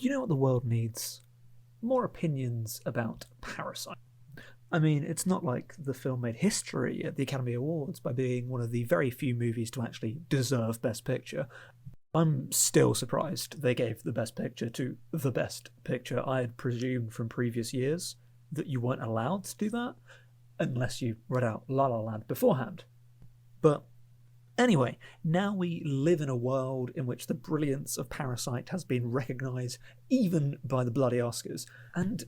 Do you know what the world needs? More opinions about Parasite. I mean, it's not like the film made history at the Academy Awards by being one of the very few movies to actually deserve Best Picture. I'm still surprised they gave the Best Picture to the Best Picture. I had presumed from previous years that you weren't allowed to do that unless you read out La La Land beforehand. But anyway, now we live in a world in which the brilliance of Parasite has been recognised even by the bloody Oscars. And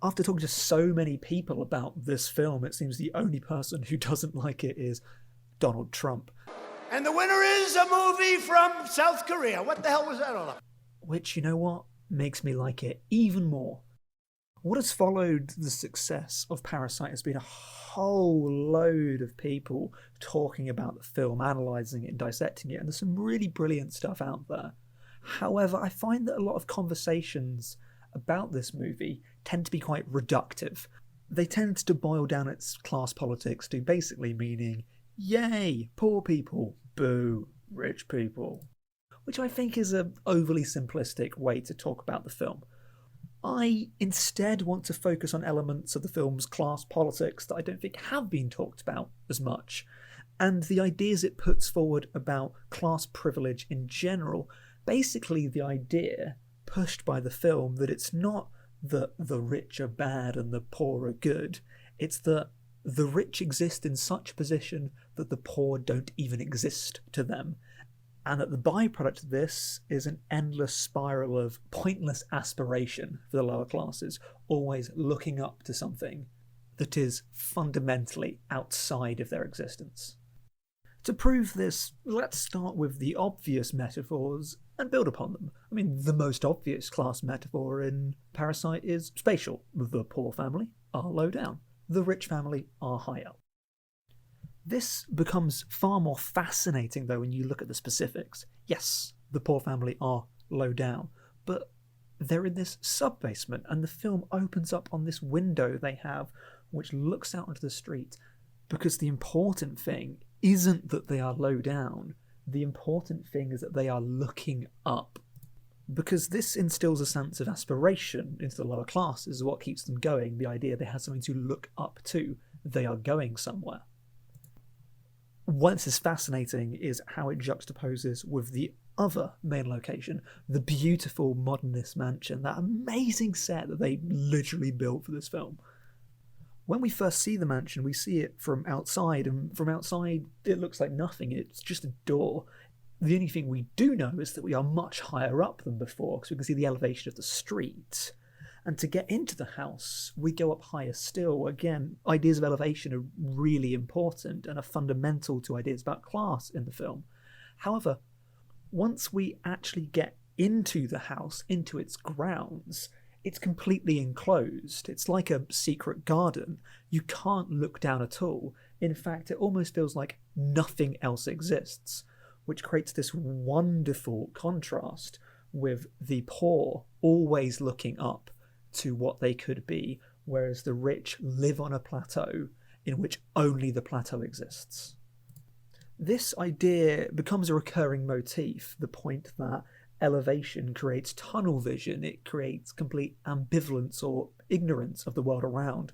after talking to so many people about this film, it seems the only person who doesn't like it is Donald Trump. And the winner is a movie from South Korea. What the hell was that all about? Which, you know what, makes me like it even more. What has followed the success of Parasite has been a whole load of people talking about the film, analysing it and dissecting it, and there's some really brilliant stuff out there. However, I find that a lot of conversations about this movie tend to be quite reductive. They tend to boil down its class politics to basically meaning, yay, poor people, boo, rich people. Which I think is an overly simplistic way to talk about the film. I instead want to focus on elements of the film's class politics that I don't think have been talked about as much, and the ideas it puts forward about class privilege in general. Basically the idea pushed by the film that it's not that the rich are bad and the poor are good, it's that the rich exist in such a position that the poor don't even exist to them, and that the byproduct of this is an endless spiral of pointless aspiration for the lower classes, always looking up to something that is fundamentally outside of their existence. To prove this, let's start with the obvious metaphors and build upon them. I mean, the most obvious class metaphor in Parasite is spatial. The poor family are low down. The rich family are high up. This becomes far more fascinating, though, when you look at the specifics. Yes, the poor family are low down, but they're in this sub-basement, and the film opens up on this window they have, which looks out onto the street, because the important thing isn't that they are low down. The important thing is that they are looking up. Because this instills a sense of aspiration into the lower classes, what keeps them going, the idea they have something to look up to. They are going somewhere. What is fascinating is how it juxtaposes with the other main location, the beautiful modernist mansion, that amazing set that they literally built for this film. When we first see the mansion, we see it from outside, and from outside it looks like nothing, it's just a door. The only thing we do know is that we are much higher up than before, because we can see the elevation of the street. And to get into the house, we go up higher still. Again, ideas of elevation are really important and are fundamental to ideas about class in the film. However, once we actually get into the house, into its grounds, it's completely enclosed. It's like a secret garden. You can't look down at all. In fact, it almost feels like nothing else exists, which creates this wonderful contrast with the poor always looking up to what they could be, whereas the rich live on a plateau in which only the plateau exists. This idea becomes a recurring motif, the point that elevation creates tunnel vision, it creates complete ambivalence or ignorance of the world around.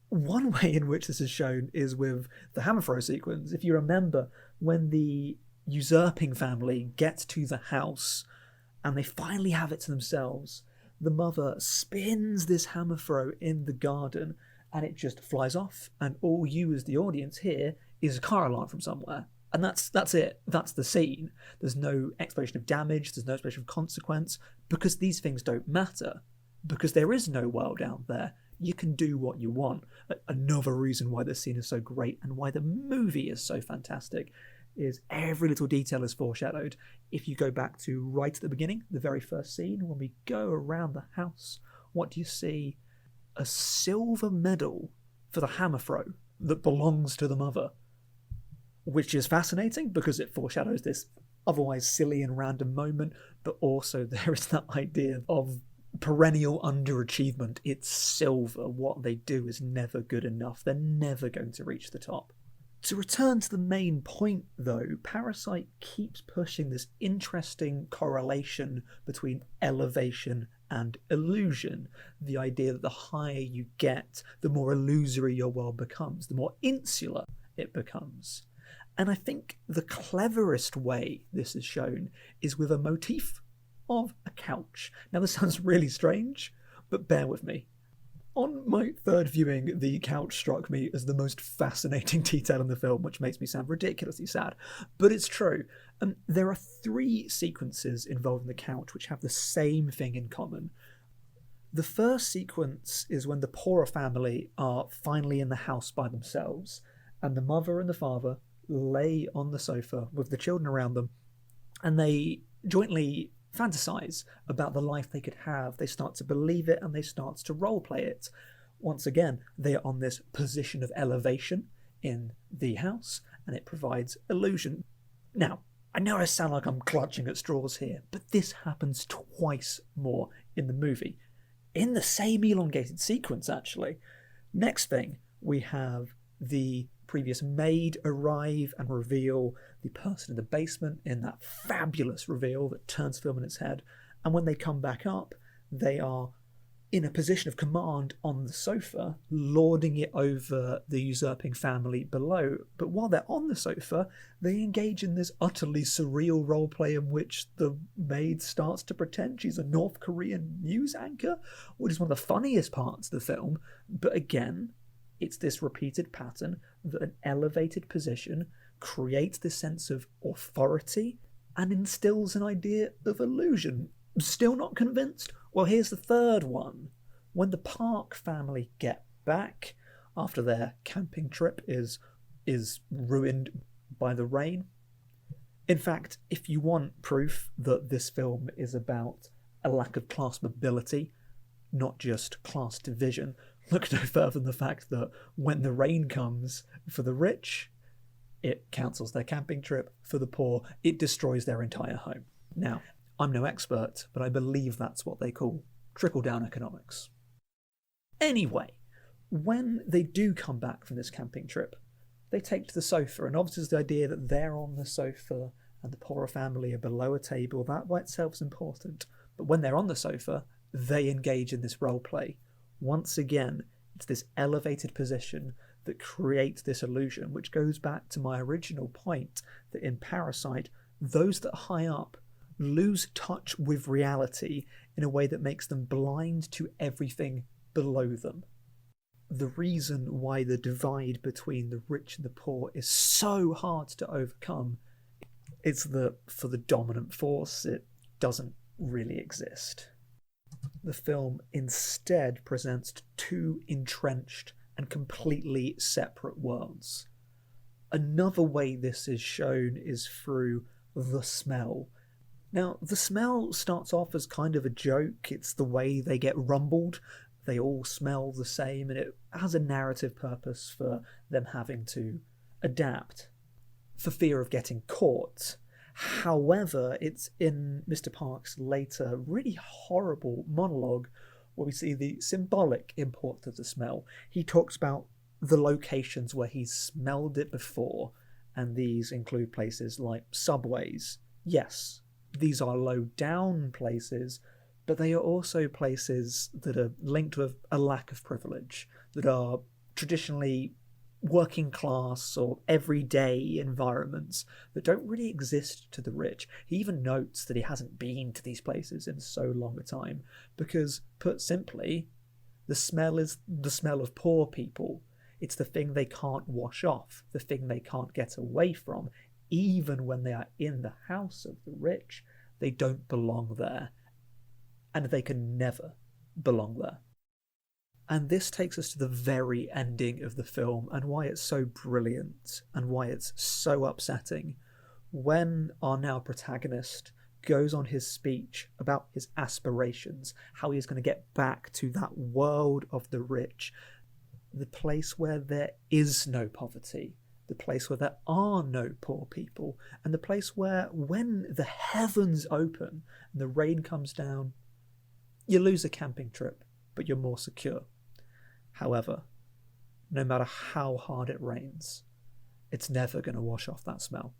One way in which this is shown is with the hammer throw sequence. If you remember, when the usurping family gets to the house and they finally have it to themselves, the mother spins this hammer throw in the garden and it just flies off, and all you as the audience hear is a car alarm from somewhere. And that's it. That's the scene. There's no exploration of damage, there's no exploration of consequence, because these things don't matter. Because there is no world out there. You can do what you want. Another reason why this scene is so great and why the movie is so fantastic is every little detail is foreshadowed. If you go back to right at the beginning, the very first scene, when we go around the house, what do you see? A silver medal for the hammer throw that belongs to the mother, which is fascinating because it foreshadows this otherwise silly and random moment, but also there is that idea of perennial underachievement. It's silver. What they do is never good enough. They're never going to reach the top. To return to the main point, though, Parasite keeps pushing this interesting correlation between elevation and illusion. The idea that the higher you get, the more illusory your world becomes, the more insular it becomes. And I think the cleverest way this is shown is with a motif of a couch. Now, this sounds really strange, but bear with me. On my third viewing, the couch struck me as the most fascinating detail in the film, which makes me sound ridiculously sad. But it's true. There are 3 sequences involving the couch which have the same thing in common. The first sequence is when the poorer family are finally in the house by themselves, and the mother and the father lay on the sofa with the children around them, and they jointly fantasize about the life they could have. They start to believe it and they start to roleplay it. Once again, they are on this position of elevation in the house, and it provides illusion. Now, I know I sound like I'm clutching at straws here, but this happens twice more in the movie, in the same elongated sequence, actually. Next thing, we have the previous maid arrive and reveal the person in the basement in that fabulous reveal that turns film on its head. And when they come back up, they are in a position of command on the sofa, lording it over the usurping family below. But while they're on the sofa, they engage in this utterly surreal roleplay in which the maid starts to pretend she's a North Korean news anchor, which is one of the funniest parts of the film. But again, it's this repeated pattern that an elevated position creates this sense of authority and instills an idea of illusion. Still not convinced? Well, here's the third one. When the Park family get back after their camping trip is ruined by the rain. In fact, if you want proof that this film is about a lack of class mobility, not just class division, look no further than the fact that when the rain comes for the rich, it cancels their camping trip. For the poor, it destroys their entire home. Now, I'm no expert, but I believe that's what they call trickle-down economics. Anyway, when they do come back from this camping trip, they take to the sofa, and obviously the idea that they're on the sofa and the poorer family are below a table, that by itself is important. But when they're on the sofa, they engage in this role play. Once again, it's this elevated position that creates this illusion, which goes back to my original point that in Parasite, those that are high up lose touch with reality in a way that makes them blind to everything below them. The reason why the divide between the rich and the poor is so hard to overcome is that for the dominant force, it doesn't really exist. The film instead presents 2 entrenched and completely separate worlds. Another way this is shown is through the smell. Now, the smell starts off as kind of a joke. It's the way they get rumbled. They all smell the same, and it has a narrative purpose for them having to adapt for fear of getting caught. However, it's in Mr. Park's later really horrible monologue where we see the symbolic import of the smell. He talks about the locations where he's smelled it before, and these include places like subways. Yes, these are low down places, but they are also places that are linked with a lack of privilege, that are traditionally working class or everyday environments that don't really exist to the rich. He even notes that he hasn't been to these places in so long a time because, put simply, the smell is the smell of poor people. It's the thing they can't wash off, the thing they can't get away from. Even when they are in the house of the rich, they don't belong there, and they can never belong there. And this takes us to the very ending of the film and why it's so brilliant and why it's so upsetting. When our now protagonist goes on his speech about his aspirations, how he's going to get back to that world of the rich, the place where there is no poverty, the place where there are no poor people, and the place where when the heavens open and the rain comes down, you lose a camping trip, but you're more secure. However, no matter how hard it rains, it's never going to wash off that smell.